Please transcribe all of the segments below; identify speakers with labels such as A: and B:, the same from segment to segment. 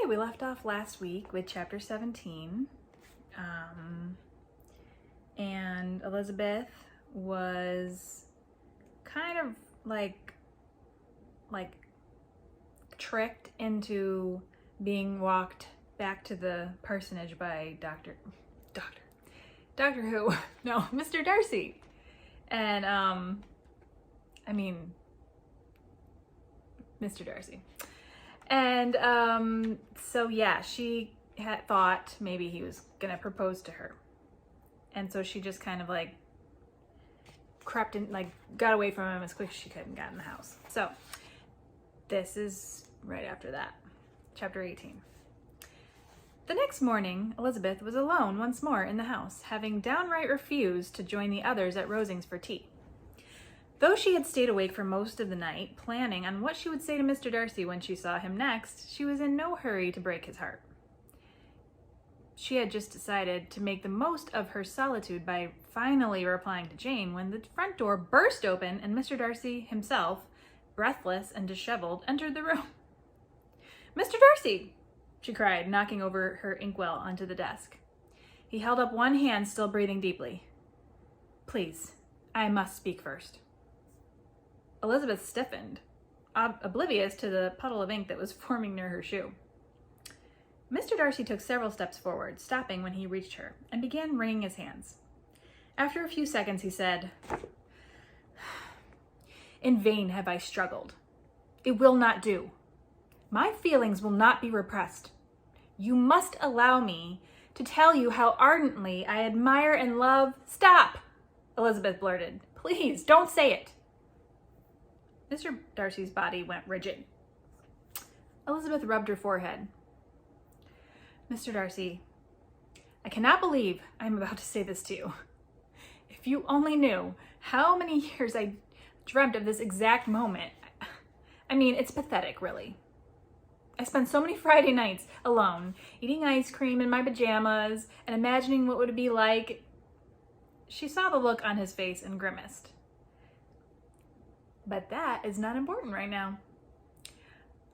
A: Okay, we left off last week with chapter 17. And Elizabeth was kind of like tricked into being walked back to the parsonage by Doctor Who? No, Mr. Darcy. And Mr. Darcy. And so yeah, she had thought maybe he was gonna propose to her. And so she just kind of like crept in, like got away from him as quick as she could and got in the house. So this is right after that, chapter 18. The next morning, Elizabeth was alone once more in the house, having downright refused to join the others at Rosings for tea. Though she had stayed awake for most of the night, planning on what she would say to Mr. Darcy when she saw him next, she was in no hurry to break his heart. She had just decided to make the most of her solitude by finally replying to Jane when the front door burst open and Mr. Darcy himself, breathless and disheveled, entered the room. "Mr. Darcy!" she cried, knocking over her inkwell onto the desk. He held up one hand, still breathing deeply. "Please, I must speak first." Elizabeth stiffened, oblivious to the puddle of ink that was forming near her shoe. Mr. Darcy took several steps forward, stopping when he reached her, and began wringing his hands. After a few seconds, he said, "In vain have I struggled. It will not do. My feelings will not be repressed. You must allow me to tell you how ardently I admire and love—" "Stop!" Elizabeth blurted. "Please, don't say it." Mr. Darcy's body went rigid. Elizabeth rubbed her forehead. "Mr. Darcy, I cannot believe I am about to say this to you. If you only knew how many years I dreamt of this exact moment. I mean, it's pathetic, really. I spent so many Friday nights alone, eating ice cream in my pajamas and imagining what it would be like." She saw the look on his face and grimaced. "But that is not important right now.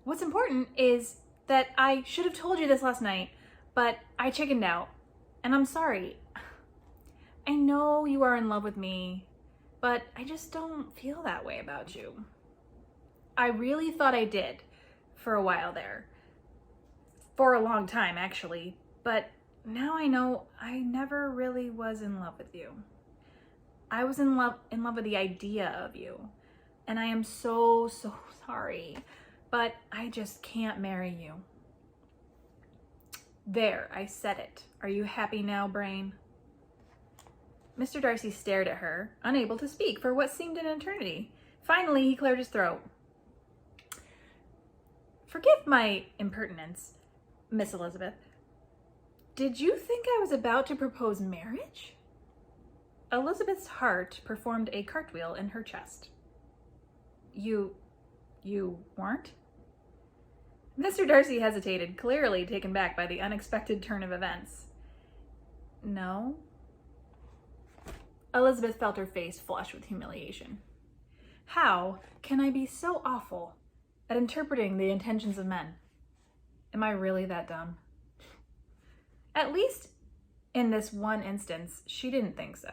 A: What's important is that I should have told you this last night, but I chickened out, and I'm sorry. I know you are in love with me, but I just don't feel that way about you. I really thought I did for a while there. For a long time, actually, but now I know I never really was in love with you. I was in love with the idea of you. And I am so sorry, but I just can't marry you. There, I said it. Are you happy now, brain?" Mr. Darcy stared at her, unable to speak for what seemed an eternity. Finally, he cleared his throat. "Forgive my impertinence, Miss Elizabeth. Did you think I was about to propose marriage?" Elizabeth's heart performed a cartwheel in her chest. You weren't?" Mr. Darcy hesitated, clearly taken back by the unexpected turn of events. "No." Elizabeth felt her face flush with humiliation. "How can I be so awful at interpreting the intentions of men? Am I really that dumb?" At least in this one instance, she didn't think so.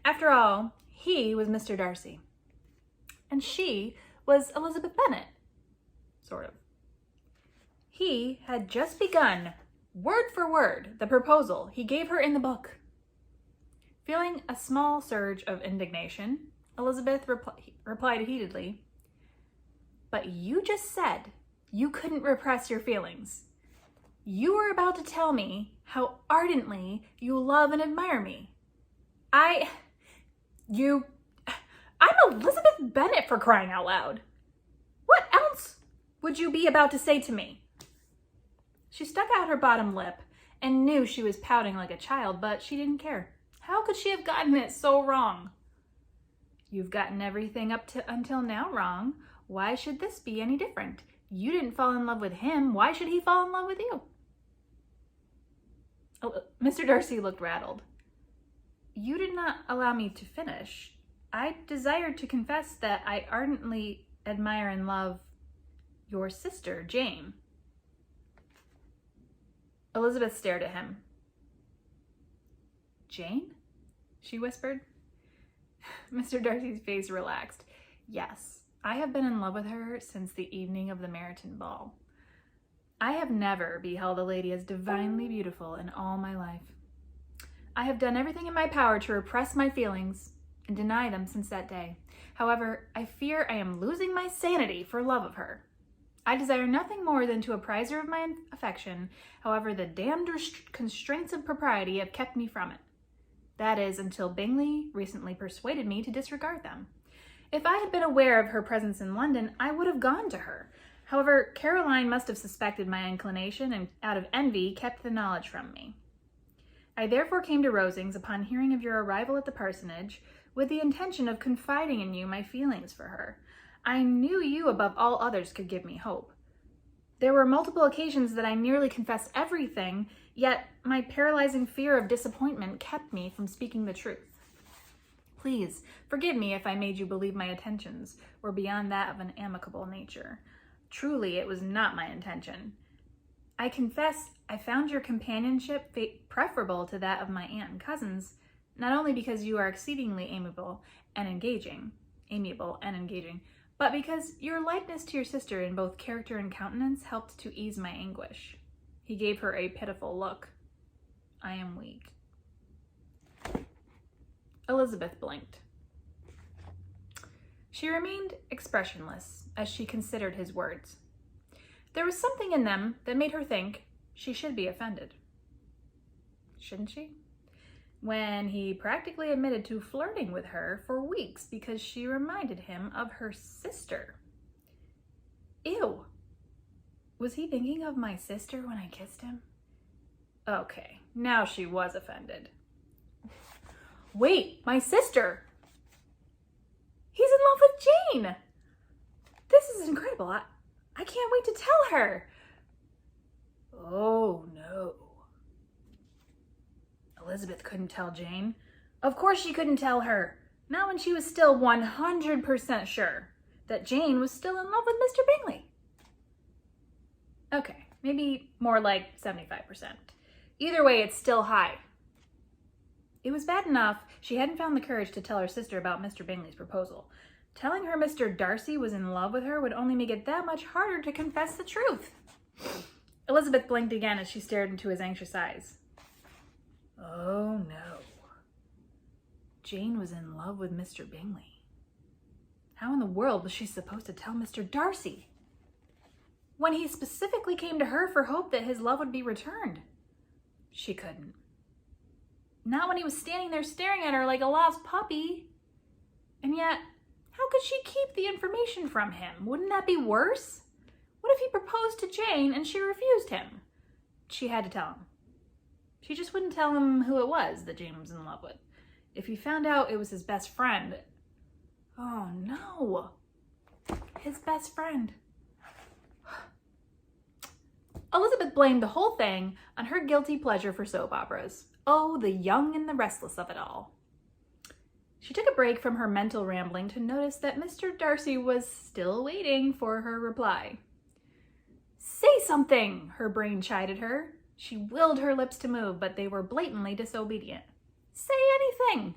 A: After all, he was Mr. Darcy. And she was Elizabeth Bennet. Sort of. He had just begun, word for word, the proposal he gave her in the book. Feeling a small surge of indignation, Elizabeth replied heatedly, "But you just said you couldn't repress your feelings. You were about to tell me how ardently you love and admire me. I'm Elizabeth Bennet, for crying out loud. What else would you be about to say to me?" She stuck out her bottom lip and knew she was pouting like a child, but she didn't care. How could she have gotten it so wrong? "You've gotten everything until now wrong. Why should this be any different? You didn't fall in love with him. Why should he fall in love with you?" Mr. Darcy looked rattled. "You did not allow me to finish. I desired to confess that I ardently admire and love your sister, Jane." Elizabeth stared at him. Jane? She whispered. Mr. Darcy's face relaxed. Yes, I have been in love with her since the evening of the Meryton ball. I have never beheld a lady as divinely beautiful in all my life. I have done everything in my power to repress my feelings and deny them since that day. However, I fear I am losing my sanity for love of her. I desire nothing more than to apprise her of my affection. However, the damned constraints of propriety have kept me from it. That is, until Bingley recently persuaded me to disregard them. If I had been aware of her presence in London, I would have gone to her. However, Caroline must have suspected my inclination and, out of envy, kept the knowledge from me. I therefore came to Rosings upon hearing of your arrival at the parsonage, with the intention of confiding in you my feelings for her. I knew you above all others could give me hope. There were multiple occasions that I nearly confessed everything, yet my paralyzing fear of disappointment kept me from speaking the truth. Please forgive me if I made you believe my intentions were beyond that of an amicable nature. Truly, it was not my intention. I confess I found your companionship preferable to that of my aunt and cousins, not only because you are exceedingly amiable and engaging, but because your likeness to your sister in both character and countenance helped to ease my anguish. He gave her a pitiful look. I am weak. Elizabeth blinked. She remained expressionless as she considered his words. There was something in them that made her think she should be offended. Shouldn't she? When he practically admitted to flirting with her for weeks because she reminded him of her sister. Ew. Was he thinking of my sister when I kissed him? Okay, now she was offended. Wait, my sister! He's in love with Jane! This is incredible. I can't wait to tell her. Oh, no. Elizabeth couldn't tell Jane. Of course she couldn't tell her. Not when she was still 100% sure that Jane was still in love with Mr. Bingley. Okay, maybe more like 75%. Either way, it's still high. It was bad enough she hadn't found the courage to tell her sister about Mr. Bingley's proposal. Telling her Mr. Darcy was in love with her would only make it that much harder to confess the truth. Elizabeth blinked again as she stared into his anxious eyes. Oh no. Jane was in love with Mr. Bingley. How in the world was she supposed to tell Mr. Darcy? When he specifically came to her for hope that his love would be returned. She couldn't. Not when he was standing there staring at her like a lost puppy. And yet, how could she keep the information from him? Wouldn't that be worse? What if he proposed to Jane and she refused him? She had to tell him. She just wouldn't tell him who it was that Jane was in love with. If he found out it was his best friend... Oh no! His best friend. Elizabeth blamed the whole thing on her guilty pleasure for soap operas. Oh, the young and the restless of it all. She took a break from her mental rambling to notice that Mr. Darcy was still waiting for her reply. Say something, her brain chided her. She willed her lips to move, but they were blatantly disobedient. Say anything.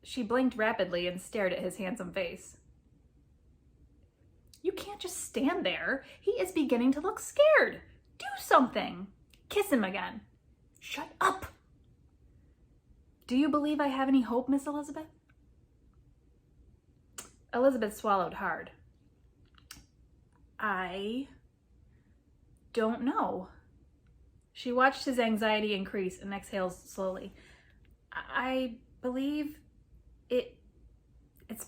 A: She blinked rapidly and stared at his handsome face. You can't just stand there. He is beginning to look scared. Do something. Kiss him again. Shut up. Do you believe I have any hope, Miss Elizabeth? Elizabeth swallowed hard. I don't know. She watched his anxiety increase and exhaled slowly. I believe it's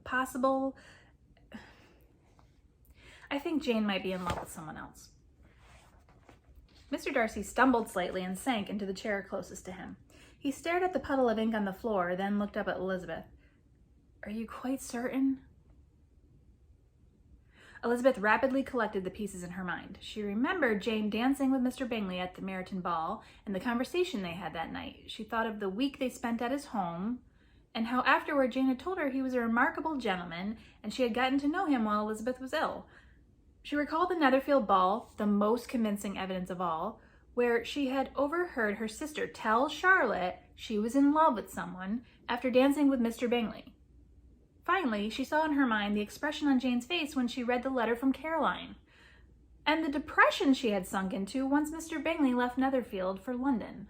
A: possible. I think Jane might be in love with someone else. Mr. Darcy stumbled slightly and sank into the chair closest to him. He stared at the puddle of ink on the floor, then looked up at Elizabeth. Are you quite certain? Elizabeth rapidly collected the pieces in her mind. She remembered Jane dancing with Mr. Bingley at the Meryton ball and the conversation they had that night. She thought of the week they spent at his home and how afterward Jane had told her he was a remarkable gentleman and she had gotten to know him while Elizabeth was ill. She recalled the Netherfield ball, the most convincing evidence of all, where she had overheard her sister tell Charlotte she was in love with someone after dancing with Mr. Bingley. Finally, she saw in her mind the expression on Jane's face when she read the letter from Caroline, and the depression she had sunk into once Mr. Bingley left Netherfield for London.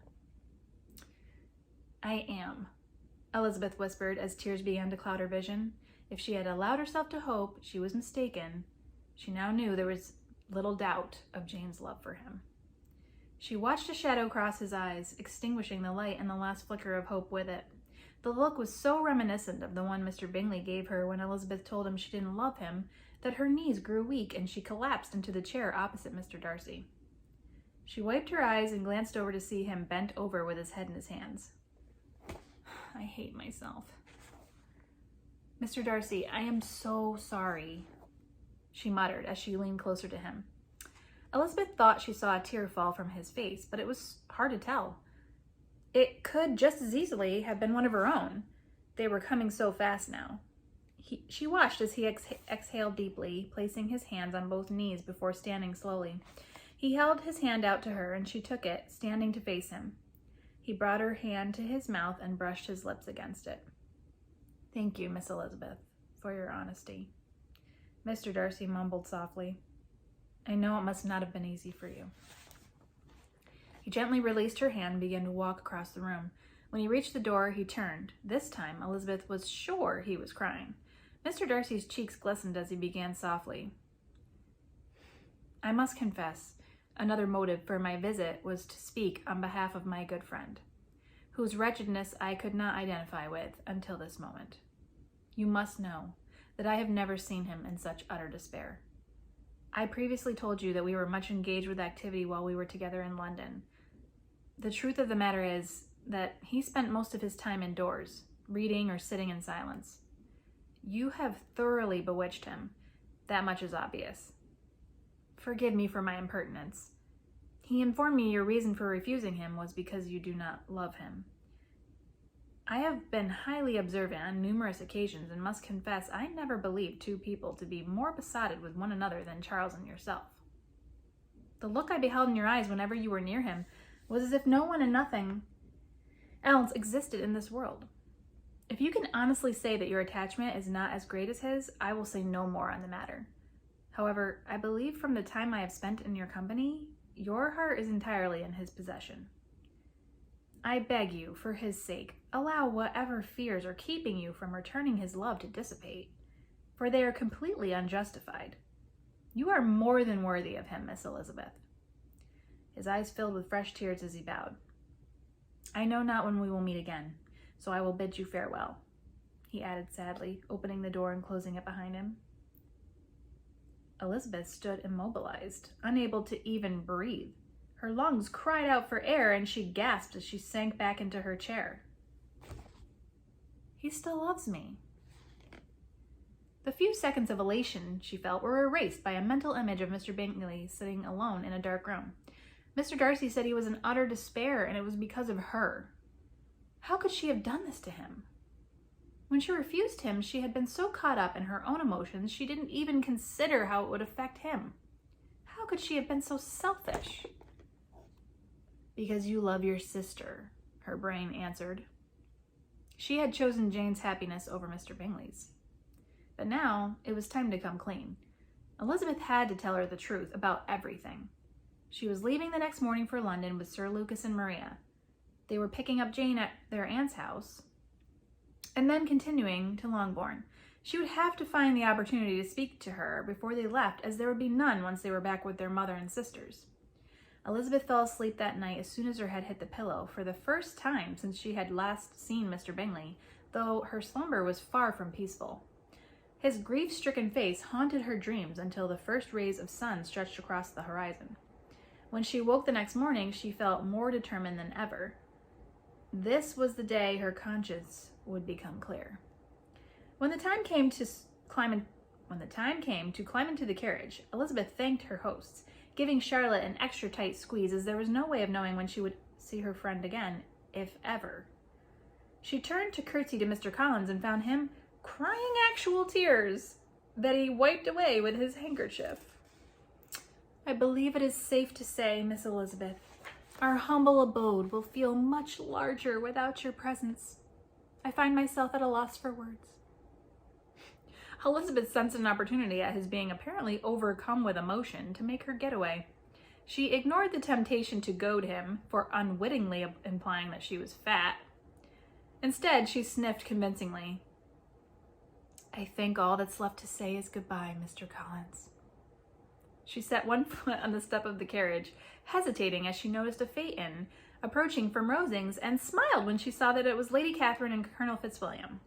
A: "I am," Elizabeth whispered as tears began to cloud her vision. If she had allowed herself to hope, she was mistaken. She now knew there was little doubt of Jane's love for him. She watched a shadow cross his eyes, extinguishing the light and the last flicker of hope with it. The look was so reminiscent of the one Mr. Bingley gave her when Elizabeth told him she didn't love him that her knees grew weak and she collapsed into the chair opposite Mr. Darcy. She wiped her eyes and glanced over to see him bent over with his head in his hands. "I hate myself. Mr. Darcy, I am so sorry," she muttered as she leaned closer to him. Elizabeth thought she saw a tear fall from his face, but it was hard to tell. It could just as easily have been one of her own. They were coming so fast now. She watched as he exhaled deeply, placing his hands on both knees before standing slowly. He held his hand out to her, and she took it, standing to face him. He brought her hand to his mouth and brushed his lips against it. "Thank you, Miss Elizabeth, for your honesty." Mr. Darcy mumbled softly, "I know it must not have been easy for you." He gently released her hand and began to walk across the room. When he reached the door, he turned. This time, Elizabeth was sure he was crying. Mr. Darcy's cheeks glistened as he began softly. "I must confess, another motive for my visit was to speak on behalf of my good friend, whose wretchedness I could not identify with until this moment. You must know that I have never seen him in such utter despair. I previously told you that we were much engaged with activity while we were together in London. The truth of the matter is that he spent most of his time indoors, reading or sitting in silence. You have thoroughly bewitched him. That much is obvious. Forgive me for my impertinence. He informed me your reason for refusing him was because you do not love him. I have been highly observant on numerous occasions and must confess I never believed two people to be more besotted with one another than Charles and yourself. The look I beheld in your eyes whenever you were near him was as if no one and nothing else existed in this world. If you can honestly say that your attachment is not as great as his, I will say no more on the matter. However, I believe from the time I have spent in your company, your heart is entirely in his possession. I beg you, for his sake, allow whatever fears are keeping you from returning his love to dissipate, for they are completely unjustified. You are more than worthy of him, Miss Elizabeth." His eyes filled with fresh tears as he bowed. "I know not when we will meet again, so I will bid you farewell," he added sadly, opening the door and closing it behind him. Elizabeth stood immobilized, unable to even breathe. Her lungs cried out for air, and she gasped as she sank back into her chair. "He still loves me." The few seconds of elation she felt were erased by a mental image of Mr. Bingley sitting alone in a dark room. Mr. Darcy said he was in utter despair, and it was because of her. How could she have done this to him? When she refused him, she had been so caught up in her own emotions, she didn't even consider how it would affect him. How could she have been so selfish? "Because you love your sister," her brain answered. She had chosen Jane's happiness over Mr. Bingley's. But now it was time to come clean. Elizabeth had to tell her the truth about everything. She was leaving the next morning for London with Sir Lucas and Maria. They were picking up Jane at their aunt's house and then continuing to Longbourn. She would have to find the opportunity to speak to her before they left, as there would be none once they were back with their mother and sisters. Elizabeth fell asleep that night as soon as her head hit the pillow, for the first time since she had last seen Mr. Bingley, though her slumber was far from peaceful. His grief-stricken face haunted her dreams until the first rays of sun stretched across the horizon. When she woke the next morning, she felt more determined than ever. This was the day her conscience would become clear. When the time came to climb into the carriage, Elizabeth thanked her hosts, giving Charlotte an extra tight squeeze, as there was no way of knowing when she would see her friend again, if ever. She turned to curtsy to Mr. Collins and found him crying actual tears that he wiped away with his handkerchief. I believe it is safe to say, Miss Elizabeth, our humble abode will feel much larger without your presence. I find myself at a loss for words. Elizabeth sensed an opportunity at his being apparently overcome with emotion to make her getaway. She ignored the temptation to goad him for unwittingly implying that she was fat. Instead, she sniffed convincingly. I think all that's left to say is goodbye, Mr. Collins. She set one foot on the step of the carriage, hesitating as she noticed a phaeton approaching from Rosings, and smiled when she saw that it was Lady Catherine and Colonel Fitzwilliam.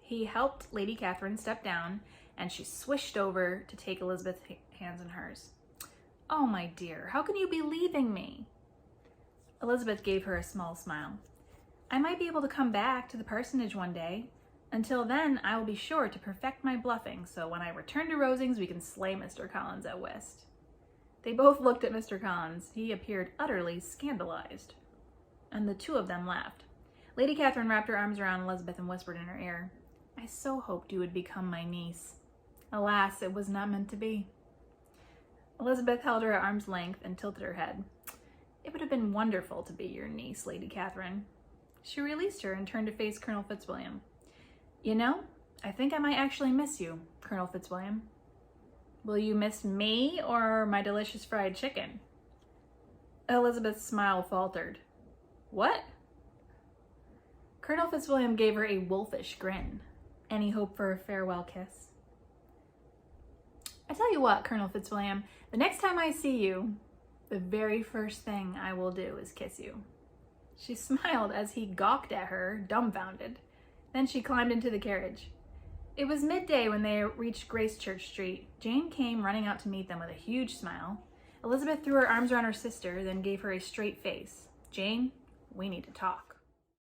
A: He helped Lady Catherine step down, and she swished over to take Elizabeth's hands in hers. Oh, my dear, how can you be leaving me? Elizabeth gave her a small smile. I might be able to come back to the parsonage one day. Until then, I will be sure to perfect my bluffing, so when I return to Rosings, we can slay Mr. Collins at whist. They both looked at Mr. Collins. He appeared utterly scandalized, and the two of them laughed. Lady Catherine wrapped her arms around Elizabeth and whispered in her ear, I so hoped you would become my niece. Alas, it was not meant to be. Elizabeth held her at arm's length and tilted her head. It would have been wonderful to be your niece, Lady Catherine. She released her and turned to face Colonel Fitzwilliam. You know, I think I might actually miss you, Colonel Fitzwilliam. Will you miss me or my delicious fried chicken? Elizabeth's smile faltered. What? Colonel Fitzwilliam gave her a wolfish grin. Any hope for a farewell kiss? I tell you what, Colonel Fitzwilliam, the next time I see you, the very first thing I will do is kiss you. She smiled as he gawked at her, dumbfounded. Then she climbed into the carriage. It was midday when they reached Gracechurch Street. Jane came running out to meet them with a huge smile. Elizabeth threw her arms around her sister, then gave her a straight face. Jane, we need to talk.